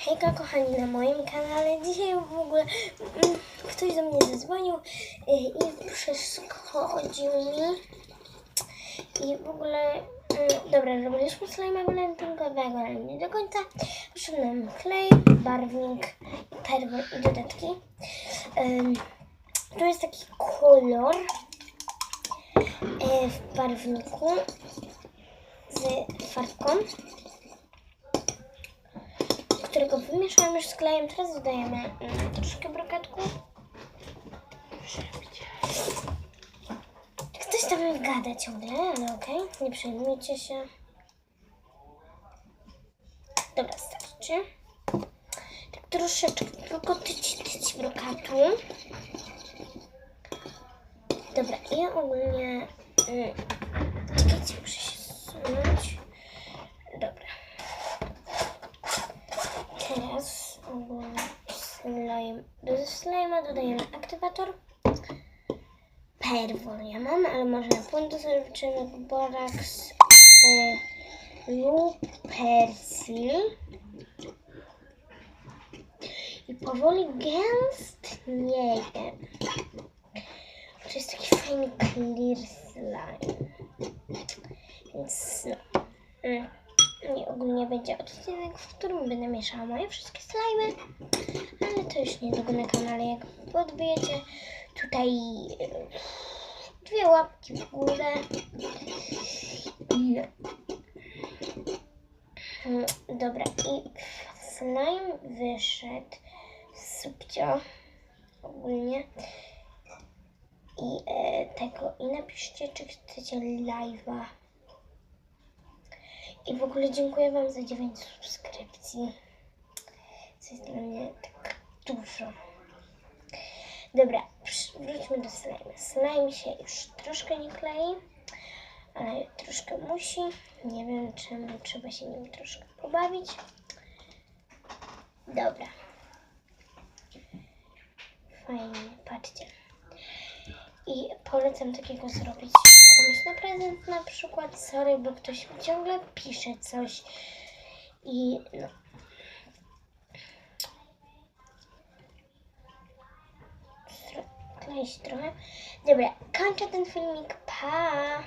Hejka kochani, na moim kanale. Dzisiaj w ogóle ktoś do mnie zadzwonił i przeszkodził mi. I w ogóle, dobra, robiliśmy slajma walentynkowego, ale nie do końca. Potrzebny nam klej, barwnik, perły i dodatki. Tu jest taki kolor w barwniku z farbką, którego wymieszałam już z klejem. Teraz dodajemy troszkę brokatku. Ktoś tam gada ciągle, ale okej, nie przejmujcie się. Dobra, starczy. Tak troszeczkę, tylko tyć brokatu. Dobra, i ogólnie... czekajcie, muszę się zsunąć. Dobra. Teraz ogólnie do slajma dodajemy aktywator. Perwol ja mam, ale można płyn dozorczy, boraks lub persil. I powoli gęstnieje. To jest taki fajny clear slime. Więc no. I ogólnie będzie odcinek, w którym będę mieszała moje wszystkie slimy. Ale to już niedługo na kanale, jak podbijecie tutaj 2 łapki w górę. Dobra, i slime wyszedł subcio ogólnie. I napiszcie, czy chcecie live'a. I w ogóle dziękuję wam za 9 subskrypcji. Co jest dla mnie tak dużo. Dobra, wróćmy do slime. Slime się już troszkę nie klei, ale troszkę musi. Nie wiem czemu, trzeba się nim troszkę pobawić. Dobra. Fajnie, patrzcie. I polecam takiego zrobić komuś na prezent na przykład. Sorry, bo ktoś mi ciągle pisze coś. I no. Kleić trochę. Dobra, kończę ten filmik. Pa!